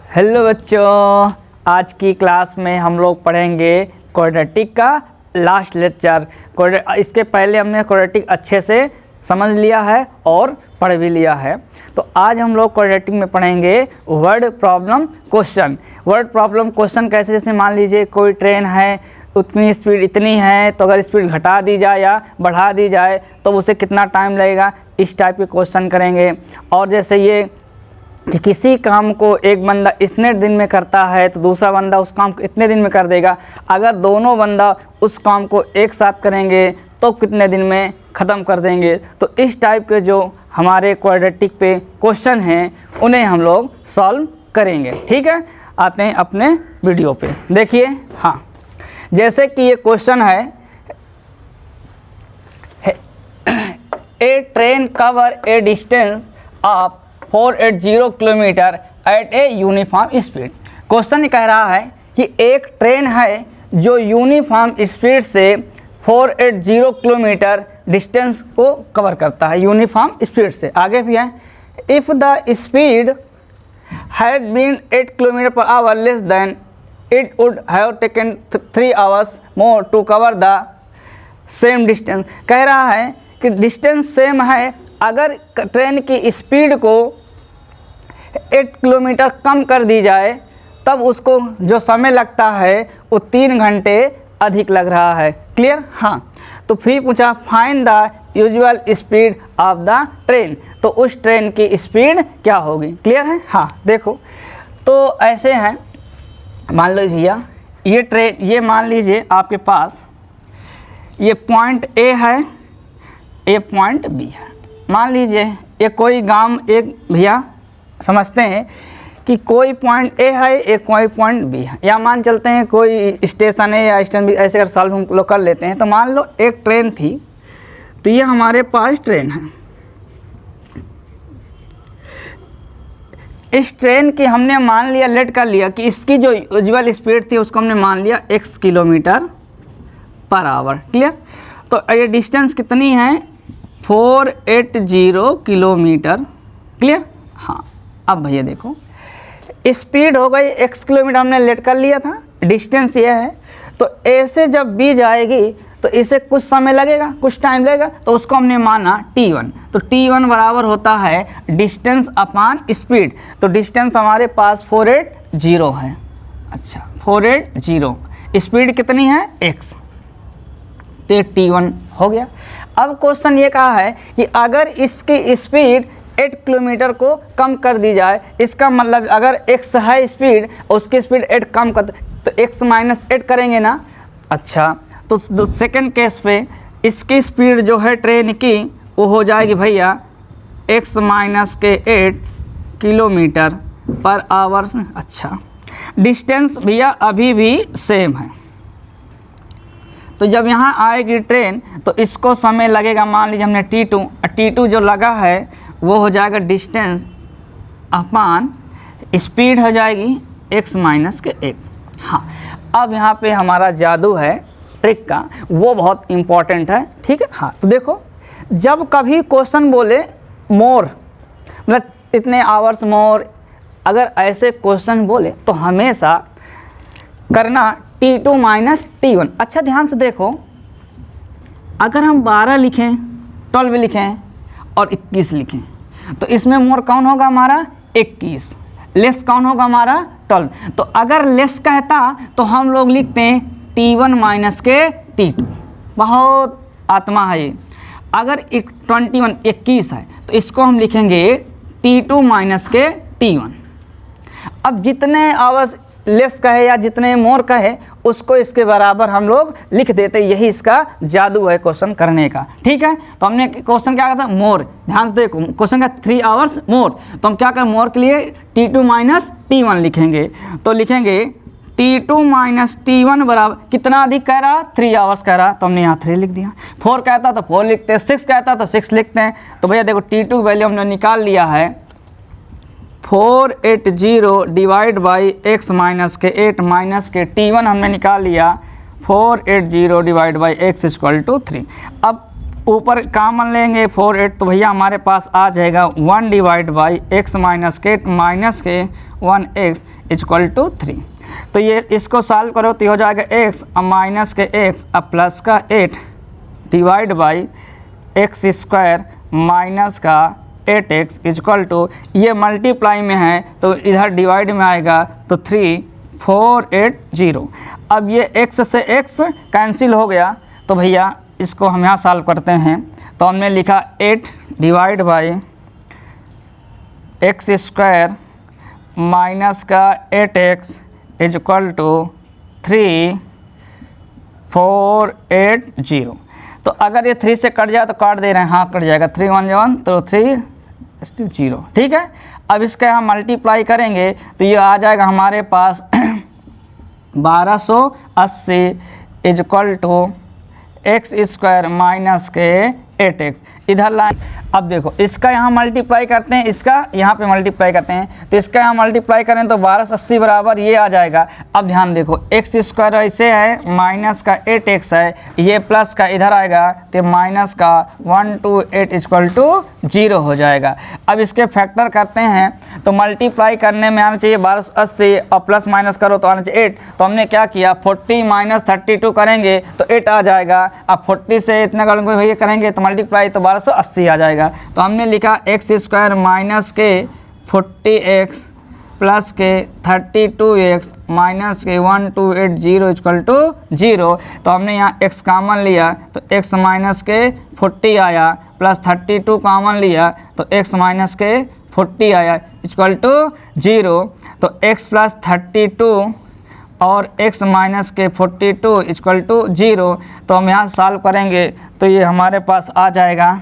Hello बच्चों, आज की क्लास में हम लोग पढ़ेंगे क्वाड्रेटिक का लास्ट लेक्चर। इसके पहले हमने क्वाड्रेटिक अच्छे से समझ लिया है और पढ़ भी लिया है। तो आज हम लोग क्वाड्रेटिक में पढ़ेंगे word problem question. Word problem question कैसे, जैसे मान लीजिए कोई ट्रेन है, उतनी स्पीड इतनी है, तो अगर स्पीड घटा दी जाए या बढ़ा दी जाए तो उसे कितना टाइम लगेगा, इस टाइप के क्वेश्चन करेंगे। और जैसे ये कि किसी काम को एक बंदा इतने दिन में करता है तो दूसरा बंदा उस काम को इतने दिन में कर देगा। अगर दोनों बंदा उस काम को एक साथ करेंगे तो कितने दिन में ख़त्म कर देंगे। तो इस टाइप के जो हमारे क्वाड्रेटिक पे क्वेश्चन हैं उन्हें हम लोग सॉल्व करेंगे। ठीक है, आते हैं अपने वीडियो पे। देखिए, हाँ, जैसे कि ये क्वेश्चन है, a train cover a distance of 480 kilometre at a uniform speed. Question कह रहा है कि एक ट्रेन है जो यूनिफॉर्म स्पीड से 480 किलोमीटर डिस्टेंस को कवर करता है, यूनिफॉर्म स्पीड से। आगे भी है, if the speed had been 8 kilometre per hour less than it would have taken 3 hours more to cover the same distance. कह रहा है कि डिस्टेंस सेम है, अगर ट्रेन की स्पीड को 8 किलोमीटर कम कर दी जाए तब उसको जो समय लगता है वो 3 घंटे अधिक लग रहा है। क्लियर? हाँ। तो फिर पूछा find the usual speed of the train, तो उस ट्रेन की स्पीड क्या होगी। क्लियर है? हाँ। देखो, तो ऐसे हैं, मान लो भैया ये ट्रेन, ये मान लीजिए आपके पास ये पॉइंट ए है, ये पॉइंट बी है। मान लीजिए ये कोई गांव, एक भैया समझते हैं कि कोई पॉइंट ए है, एक कोई पॉइंट बी है, या मान चलते हैं कोई स्टेशन है या स्टेशन बी, ऐसे अगर सॉल्व हम लोग कर लेते हैं। तो मान लो एक ट्रेन थी, तो ये हमारे पास ट्रेन है। इस ट्रेन की हमने मान लिया, लेट कर लिया कि इसकी जो यूजुअल स्पीड थी उसको हमने मान लिया x kilometre per our. Clear? तो ये डिस्टेंस कितनी है, 480 किलोमीटर। क्लियर? हाँ। अब भैया देखो, स्पीड हो गई x किलोमीटर, हमने लेट कर लिया था, डिस्टेंस ये है। तो ऐसे जब b जाएगी तो इसे कुछ समय लगेगा, कुछ टाइम लगेगा, तो उसको हमने माना t1। तो t1 बराबर होता है डिस्टेंस अपॉन स्पीड। तो डिस्टेंस हमारे पास 480 है। अच्छा, 480, स्पीड कितनी है x, तो t1 हो गया। अब क्वेश्चन ये कहा है कि अगर इसकी स्पीड 8 किलोमीटर को कम कर दी जाए, इसका मतलब अगर x है स्पीड, उसकी स्पीड 8 कम कर, तो x माइनस 8 करेंगे ना। अच्छा, तो सेकंड केस पे इसकी स्पीड जो है ट्रेन की वो हो जाएगी भैया x माइनस के 8 किलोमीटर पर आवर। अच्छा, डिस्टेंस भैया अभी भी सेम है, तो जब यहाँ आएगी ट्रेन तो इसको समय लगेगा, मान लीजिए हमने t2 जो लगा है वो हो जाएगा डिस्टेंस अपॉन स्पीड हो जाएगी x माइनस के 8। हाँ, अब यहाँ पे हमारा जादू है ट्रिक का, वो बहुत इम्पॉर्टेंट है। ठीक है? हाँ। तो देखो, जब कभी क्वेश्चन बोले मोर, मतलब इतने आवर्स मोर, अगर ऐसे क्वेश्चन बोले तो हमेशा करना t2 माइनस t1। अच्छा, ध्यान से देखो, अगर हम 12 लिखें, 12 लिखें और 21 लिखें तो इसमें मोर कौन होगा हमारा 21, लेस कौन होगा हमारा 12। तो अगर लेस कहता तो हम लोग लिखते हैं t1 माइनस के t2। बहुत आत्मा है ये। अगर 21 है तो इसको हम लिखेंगे t2 माइनस के t1। अब जितने आवर्स लेस कहे या जितने मोर कहे उसको इसके बराबर हम लोग लिख देते। यही इसका जादू है क्वेश्चन करने का। ठीक है? तो हमने क्वेश्चन क्या कहा था, मोर। ध्यान से देखो, क्वेश्चन का 3 आवर्स मोर, तो हम क्या करें, मोर के लिए t2 माइनस t1 लिखेंगे। तो लिखेंगे t2 माइनस t1 बराबर कितना अधिक कह रहा, 3 आवर्स कह रहा, तो हमने यहाँ 3 लिख दिया। 4 कहता तो 4 लिखते हैं, 6 कहता तो 6 लिखते हैं। तो भैया देखो, t2 की वैल्यू हमने निकाल लिया है 480 डिवाइड बाई x माइनस के 8 माइनस के t1 हमने निकाल लिया 480 divide by x equal to 3। अब ऊपर कॉमन लेंगे 4 तो भैया हमारे पास आ जाएगा 1 डिवाइड बाई x माइनस के 1x इक्वल टू 3। तो ये इसको सॉल्व करो तो ये हो जाएगा x अब माइनस के x अब प्लस का 8 divide by x square minus का 8x इक्वल टू, ये मल्टीप्लाई में है तो इधर डिवाइड में आएगा तो 3480। अब ये x से x कैंसिल हो गया तो भैया इसको हम यहाँ सॉल्व करते हैं। तो हमने लिखा 8 divide by x square minus का 8x इक्वल टू 3480। तो अगर ये 3 से कट जाए तो काट दे रहे हैं, हाँ कट जाएगा, 3 1 1 तो 3 0, ठीक है। अब इसका यहाँ मल्टीप्लाई करेंगे तो ये आ जाएगा हमारे पास 1280 equal to X square minus के 8x इधर लाइन। अब देखो इसका यहाँ मल्टीप्लाई करते हैं, इसका यहाँ पे मल्टीप्लाई करते हैं, तो इसका यहाँ मल्टीप्लाई करें तो 1280 बराबर ये आ जाएगा। अब ध्यान देखो एक्स स्क्वायर ऐसे है माइनस का 8x है, ये प्लस का इधर आएगा तो माइनस का 128 इक्वल टू 0 हो जाएगा। अब इसके फैक्टर करते हैं तो मल्टीप्लाई करने में आना चाहिए 1280 और प्लस माइनस करो तो आना चाहिए 8। तो हमने क्या किया 40 माइनस 32 करेंगे तो 8 आ जाएगा। अब 40 से इतना करेंगे भैया करेंगे तो मल्टीप्लाई तो 1280 आ जाएगा। तो हमने लिखा एक्स स्क्वायर माइनस के 40x प्लस के 32x माइनस के 1280 इक्वल टू 0। तो हमने यहाँ x कॉमन लिया तो x माइनस के 40 आया, प्लस 32 कॉमन लिया तो x माइनस के 40 आया इक्वल टू 0। तो x प्लस 32 और x माइनस के 42 इक्वल टू 0। तो हम यहाँ सॉल्व करेंगे तो ये हमारे पास आ जाएगा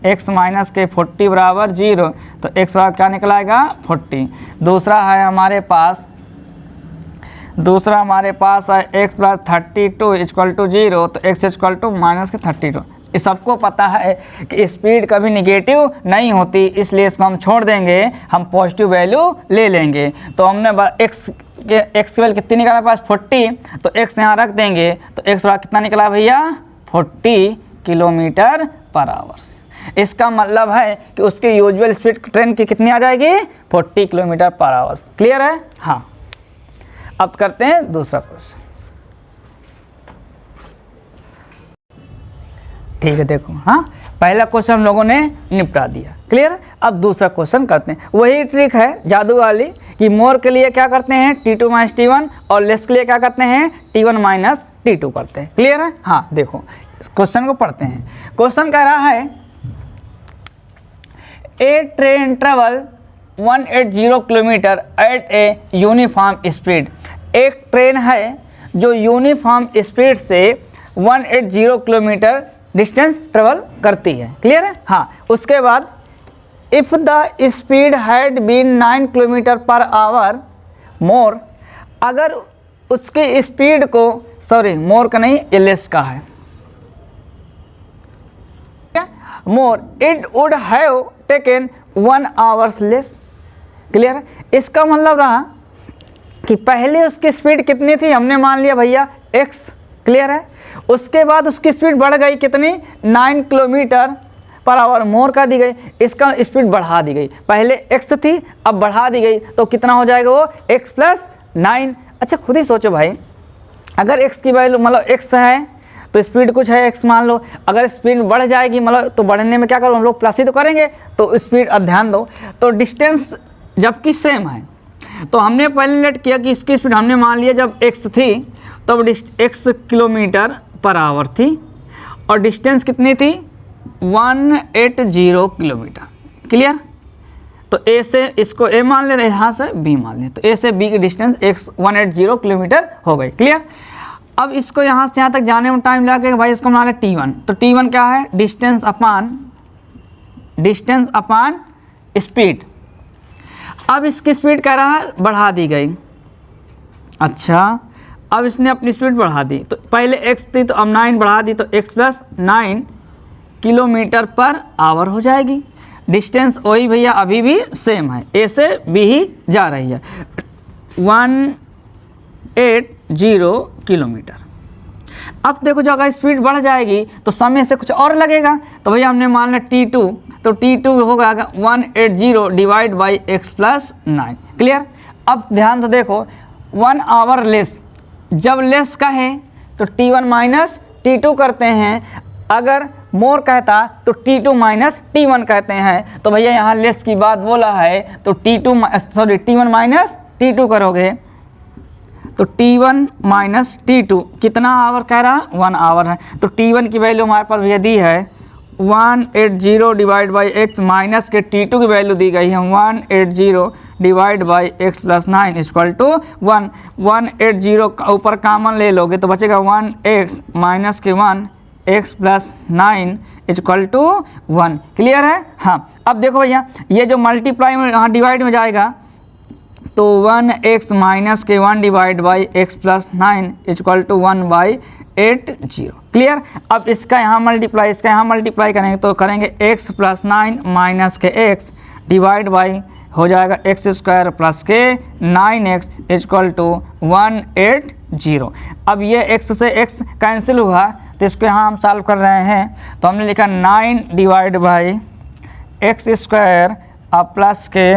x माइनस के 40 बराबर 0। तो x बराबर क्या निकलाएगा 40। दूसरा हमारे पास है x प्लस 32 इक्वल टू 0। तो x इक्वल टू माइनस के 32। इस सबको पता है कि स्पीड कभी निगेटिव नहीं होती, इसलिए इसको हम छोड़ देंगे, हम पॉजिटिव वैल्यू ले लेंगे। तो हमने x की वैल्यू कितनी निकाला पास 40, तो x यहाँ रख देंगे तो x बराबर कितना निकला भैया 40 किलोमीटर पर आवर। इसका मतलब है कि उसकी यूजुअल स्पीड ट्रेन की कितनी आ जाएगी 40 किलोमीटर पर आवर। क्लियर है? हाँ। अब करते हैं दूसरा क्वेश्चन। ठीक है, देखो हाँ पहला क्वेश्चन हम लोगों ने निपटा दिया, क्लियर। अब दूसरा क्वेश्चन करते हैं। वही ट्रिक है जादू वाली कि मोर के लिए क्या करते हैं T2 माइनस T1 और लेस के लिए क्या करते हैं T1 माइनस T2 करते हैं। क्लियर है? हाँ देखो इस क्वेश्चन को पढ़ते हैं। क्वेश्चन कह रहा है a train travel 180 kilometre at a uniform speed. एक ट्रेन है जो यूनिफॉर्म स्पीड से 180 किलोमीटर डिस्टेंस ट्रेवल करती है। क्लियर है? हाँ। उसके बाद if the speed had been 9 kilometre per hour more, अगर उसकी स्पीड को मोर का नहीं ये लेस का है, more it would have taken 1 hours less. Clear है? इसका मतलब रहा कि पहले उसकी स्पीड कितनी थी, हमने मान लिया भैया x। क्लियर है? उसके बाद उसकी स्पीड बढ़ गई कितनी 9 किलोमीटर पर आवर मोर कर दी गई, इसका स्पीड बढ़ा दी गई। पहले x थी अब बढ़ा दी गई तो कितना हो जाएगा वो x प्लस 9। अच्छा खुद ही सोचो भाई, अगर x की वैल्यू मतलब x है तो स्पीड कुछ है x मान लो, अगर स्पीड बढ़ जाएगी मतलब तो बढ़ने में क्या करो हम लोग प्लस ही तो करेंगे। तो स्पीड अब ध्यान दो, तो डिस्टेंस जबकि सेम है तो हमने पहले लेट किया कि इसकी स्पीड हमने मान लिया जब x थी तब x किलोमीटर पर आवर थी और डिस्टेंस कितनी थी 180 किलोमीटर। क्लियर? तो a से इसको a मान ले रहे, यहाँ से b मान ले, तो a से b की डिस्टेंस 180 किलोमीटर हो गई। क्लियर? अब इसको यहाँ से यहाँ तक जाने में टाइम लगा भाई, इसको मान लें T1। तो T1 क्या है डिस्टेंस अपान स्पीड। अब इसकी स्पीड कह रहा है बढ़ा दी गई। अच्छा अब इसने अपनी स्पीड बढ़ा दी, तो पहले x थी तो अब 9 बढ़ा दी तो x plus 9 kilometre per our हो जाएगी। डिस्टेंस वही भैया अभी भी सेम है, a से b ही जा रही है 180 किलोमीटर। अब देखो जो अगर स्पीड बढ़ जाएगी तो समय से कुछ और लगेगा, तो भैया हमने मान लिया T2, तो T2 होगा 180 divide by x plus 9। Clear? अब ध्यान से देखो 1 आवर लेस, जब लेस कहे तो T1 माइनस T2 करते हैं, अगर मोर कहता तो T2 माइनस T1 कहते हैं। तो भैया यहाँ लेस की बात बोला है तो T1 माइनस T2 करोगे तो T1 माइनस T2 कितना आवर कह रहा, 1 आवर है। तो T1 की वैल्यू हमारे पास भैया दी है 180 डिवाइड बाई एक्स माइनस के T2 की वैल्यू दी गई है 180 divide by X plus 9 equal to 1। 180 का ऊपर कॉमन ले लोगे तो बचेगा 1x माइनस के 1 x plus 9 equal to 1। Clear है? हाँ, अब देखो भैया ये जो मल्टीप्लाई में यहाँ डिवाइड में जाएगा तो 1x माइनस के 1 divide by X plus 9 equal to 1/80। Clear? अब इसका यहाँ मल्टीप्लाई, इसका यहाँ मल्टीप्लाई करेंगे तो करेंगे x प्लस 9 माइनस के x डिवाइड बाई हो जाएगा एक्स स्क्वायर प्लस के 9x इक्वल टू 180। अब ये x से x कैंसिल हुआ तो इसको यहाँ हम सॉल्व कर रहे हैं तो हमने लिखा 9 डिवाइड बाई एक्स स्क्वायर अब प्लस के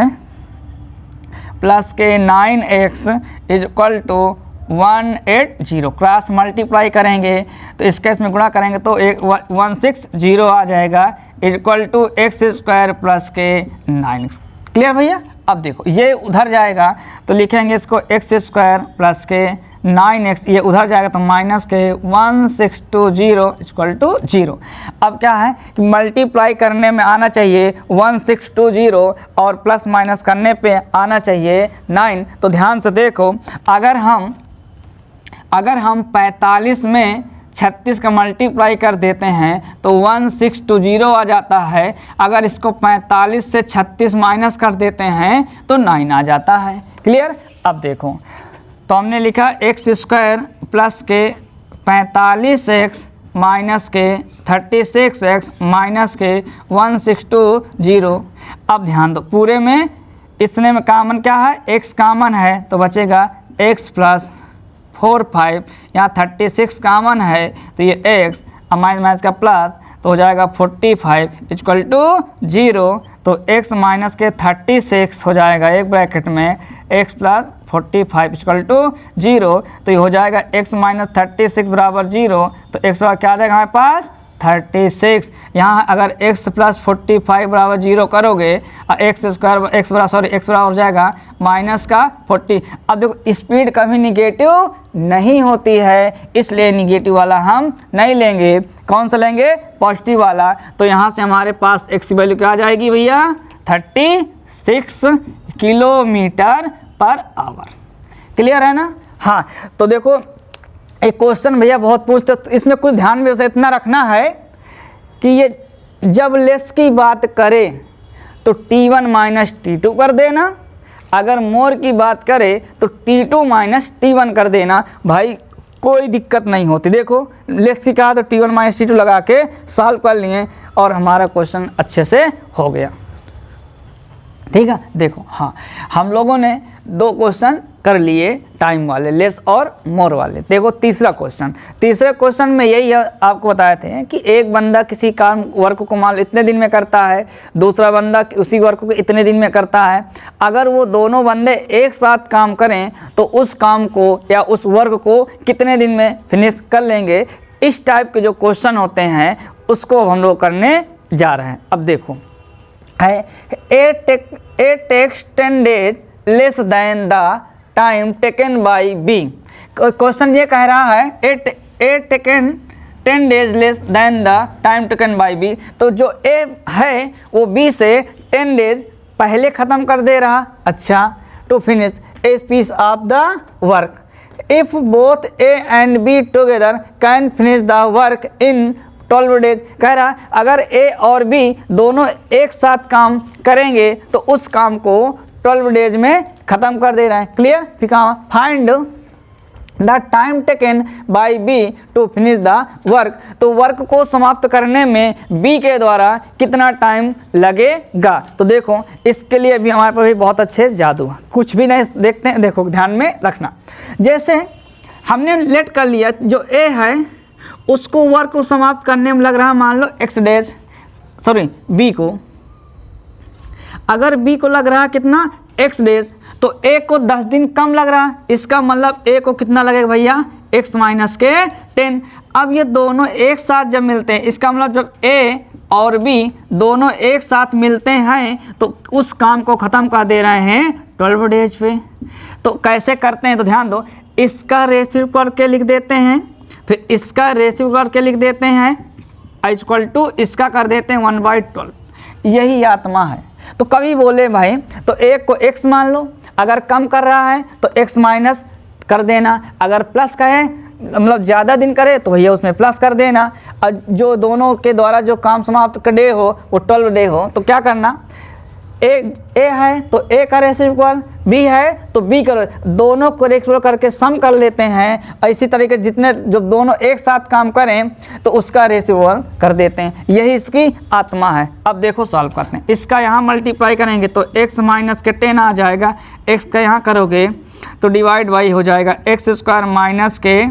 9x equal to 180। Cross multiply करेंगे तो इसके इसमें गुणा करेंगे तो 160 आ जाएगा equal to X square plus के 9x। क्लियर भैया? अब देखो ये उधर जाएगा तो लिखेंगे इसको एक्स स्क्वायर प्लस के 9x, ये उधर जाएगा तो माइनस के 1620 इक्वल टू 0। अब क्या है कि मल्टीप्लाई करने में आना चाहिए 1620 और प्लस माइनस करने पे आना चाहिए 9। तो ध्यान से देखो अगर हम 45 में 36 का मल्टीप्लाई कर देते हैं तो 1620 आ जाता है। अगर इसको 45 से 36 माइनस कर देते हैं तो 9 आ जाता है। क्लियर? अब देखो तो हमने लिखा एक्स स्क्वायर प्लस के 45x माइनस के 36x माइनस के 1620। अब ध्यान दो पूरे में इसने में कॉमन क्या है, x कॉमन है तो बचेगा x प्लस 45, यहाँ 36 कॉमन है तो ये x माइनस का प्लस तो हो जाएगा 45 इक्वल टू 0। तो x माइनस के 36 हो जाएगा एक ब्रैकेट में x प्लस 45 इक्वल टू 0। तो ये हो जाएगा x माइनस 36 बराबर 0। तो x बराबर क्या आ जाएगा हमारे पास 36। यहाँ अगर x प्लस 45 बराबर 0 करोगे एक्स बराबर हो जाएगा माइनस का 40। अब देखो स्पीड कभी निगेटिव नहीं होती है इसलिए निगेटिव वाला हम नहीं लेंगे। कौन सा लेंगे? पॉजिटिव वाला। तो यहाँ से हमारे पास x की वैल्यू क्या आ जाएगी भैया 36 किलोमीटर पर आवर। क्लियर है ना? हाँ, तो देखो एक क्वेश्चन भैया बहुत पूछते तो इसमें कुछ ध्यान में से इतना रखना है कि ये जब लेस की बात करे तो T1 माइनस T2 कर देना, अगर मोर की बात करे तो T2 माइनस T1 कर देना। भाई कोई दिक्कत नहीं होती। देखो लेस की कहा तो T1 माइनस T2 लगा के सॉल्व कर लिए और हमारा क्वेश्चन अच्छे से हो गया। ठीक है? देखो हाँ, हम लोगों ने 2 क्वेश्चन कर लिए टाइम वाले, लेस और मोर वाले। देखो तीसरे क्वेश्चन में यही आपको बताए थे कि एक बंदा किसी काम वर्क को मान इतने दिन में करता है, दूसरा बंदा उसी वर्क को इतने दिन में करता है। अगर वो दोनों बंदे एक साथ काम करें तो उस काम को या उस वर्क को कितने दिन में फिनिश कर लेंगे। इस टाइप के जो क्वेश्चन होते हैं उसको हम लोग करने जा रहे हैं। अब देखो है A takes 10 days less than the time taken by B। Question ये कह रहा है A taken 10 days less than the time taken by B। तो जो A है वो B से 10 days पहले ख़त्म कर दे रहा। अच्छा, to finish a piece of the work if both A and B together can finish the work in 12 days. कह रहा है अगर A और B दोनों एक साथ काम करेंगे तो उस काम को 12 डेज में ख़त्म कर दे रहे हैं। क्लियर? फिर कहा find the time taken by B to finish the work. तो वर्क को समाप्त करने में B के द्वारा कितना टाइम लगेगा। तो देखो इसके लिए भी हमारे पास भी बहुत अच्छे जादू है, कुछ भी नहीं देखते हैं। देखो ध्यान में रखना, जैसे हमने लेट कर लिया जो A है उसको वर्क को समाप्त करने में लग रहा मान लो x डेज, B को, अगर B को लग रहा कितना x डेज तो ए को 10 दिन कम लग रहा है, इसका मतलब ए को कितना लगेगा भैया, x माइनस के 10। अब ये दोनों एक साथ जब मिलते हैं, इसका मतलब जब ए और बी दोनों एक साथ मिलते हैं तो उस काम को ख़त्म कर दे रहे हैं 12 डेज पे। तो कैसे करते हैं, तो ध्यान दो, इसका रेशियो करके लिख देते हैं, फिर इसका रेशियो करके लिख देते हैं, इक्वल टू इसका कर देते हैं 1/12। यही आत्मा है। तो कभी बोले भाई तो एक को x मान लो, अगर कम कर रहा है तो x माइनस कर देना, अगर प्लस का है मतलब ज़्यादा दिन करे तो भैया उसमें प्लस कर देना, और जो दोनों के द्वारा जो काम समाप्त का डे हो वो 12 डे हो। तो क्या करना, ए है तो ए का रेशियो इक्वल, बी है तो बी का, दोनों को रेशियो करके सम कर लेते हैं। और इसी तरीके जितने जब दोनों एक साथ काम करें तो उसका रेशियो कर देते हैं। यही इसकी आत्मा है। अब देखो सॉल्व करते हैं। इसका यहाँ मल्टीप्लाई करेंगे तो x माइनस के 10 आ जाएगा, x का यहाँ करोगे तो डिवाइड बाई हो जाएगा एक्स स्क्वायर माइनस के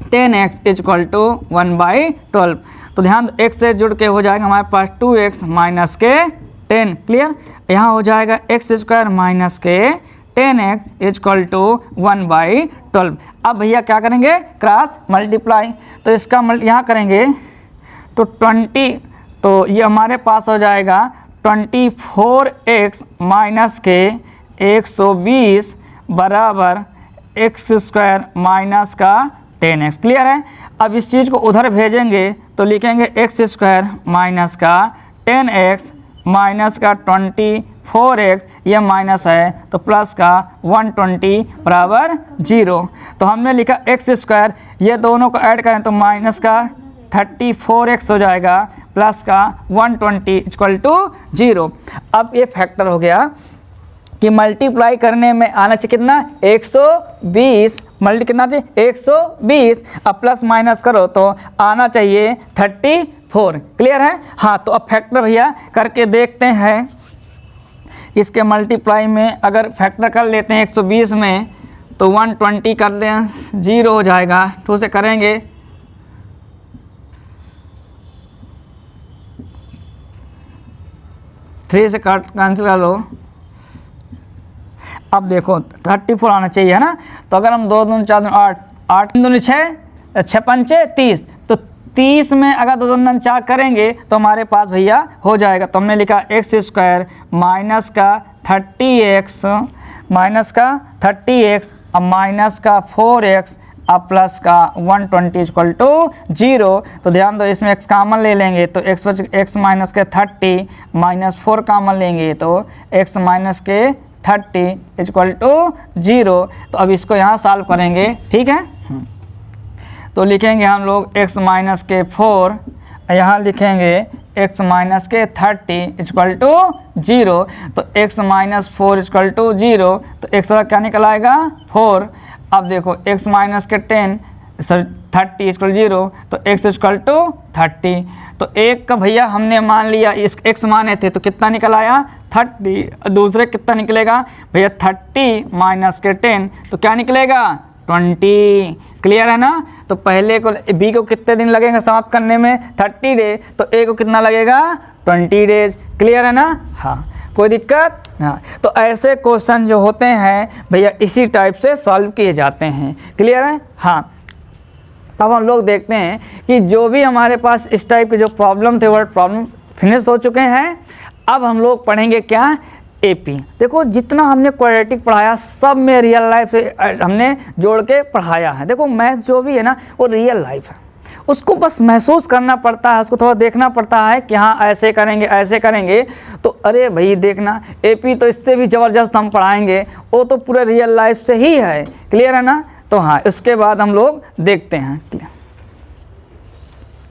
10x इक्वल टू 1/12। तो ध्यान x से जुड़ के हो जाएगा हमारे पास 2x माइनस के 10। क्लियर, यहाँ हो जाएगा एक्स स्क्वायर माइनस के 10x इक्वल टू 1/12। अब भैया क्या करेंगे, क्रॉस मल्टीप्लाई, तो इसका यहाँ करेंगे तो 20, तो ये हमारे पास हो जाएगा 24x माइनस के 120 बराबर एक्स स्क्वायर माइनस का 10x। क्लियर है। अब इस चीज़ को उधर भेजेंगे तो लिखेंगे एक्स स्क्वायर माइनस का 10x माइनस का 24x, ये माइनस है तो प्लस का 120 बराबर 0। तो हमने लिखा एक्स स्क्वायर, ये दोनों को ऐड करें तो माइनस का 34x हो जाएगा प्लस का 120 इक्वल टू 0। अब ये फैक्टर हो गया कि मल्टीप्लाई करने में आना चाहिए कितना, 120, मल्टी कितना चाहिए 120, अब प्लस माइनस करो तो आना चाहिए 34। क्लियर है। हाँ, तो अब फैक्टर भैया करके देखते हैं। इसके मल्टीप्लाई में अगर फैक्टर कर लेते हैं 120 में तो 120 कर दें, 0 हो जाएगा। 2 से करेंगे 3 से कैंसिल कर लो। अब देखो 34 आना चाहिए है ना। तो अगर हम 2 दूनी 4 दूनी 8, 8 दूनी 6, 6 पंचे 30, तो 30 में अगर 2 दूनी 4 करेंगे तो हमारे पास भैया हो जाएगा। तो हमने लिखा एक्स स्क्वायर माइनस का 30x माइनस का 30x अब माइनस का 4x अब प्लस का 120 इक्वल टू 0। तो ध्यान दो, इसमें x कामन ले लेंगे तो x माइनस के 30 माइनस 4 कामन लेंगे तो x माइनस के 30 इक्वल टू 0। तो अब इसको यहाँ सॉल्व करेंगे। ठीक है, तो लिखेंगे हम लोग x माइनस के 4, यहाँ लिखेंगे x माइनस के 30 इक्वल टू 0। तो x माइनस 4 इक्वल टू 0, तो x वाला क्या निकल आएगा 4। अब देखो x माइनस के 30 इक्वल 0, तो x इक्वल टू 30। तो एक का भैया हमने मान लिया, इस x माने थे तो कितना निकल आया 30, दूसरे कितना निकलेगा भैया 30 माइनस के 10, तो क्या निकलेगा 20। क्लियर है ना। तो पहले को b को कितने दिन लगेंगे समाप्त करने में 30 डेज, तो a को कितना लगेगा 20 डेज। क्लियर है ना। हाँ, कोई दिक्कत। हाँ, तो ऐसे क्वेश्चन जो होते हैं भैया इसी टाइप से सॉल्व किए जाते हैं। क्लियर है। हाँ, अब हम लोग देखते हैं कि जो भी हमारे पास इस टाइप के जो प्रॉब्लम थे वर्ड प्रॉब्लम फिनिश हो चुके हैं। अब हम लोग पढ़ेंगे क्या, एपी। देखो जितना हमने क्वाड्रेटिक पढ़ाया सब में रियल लाइफ से हमने जोड़ के पढ़ाया है। देखो मैथ जो भी है ना वो रियल लाइफ है, उसको बस महसूस करना पड़ता है, उसको थोड़ा देखना पड़ता है कि हाँ ऐसे करेंगे ऐसे करेंगे। तो अरे भाई देखना एपी तो इससे भी ज़बरदस्त हम पढ़ाएंगे, वो तो पूरे रियल लाइफ से ही है। क्लियर है ना। तो हाँ, इसके बाद हम लोग देखते हैं।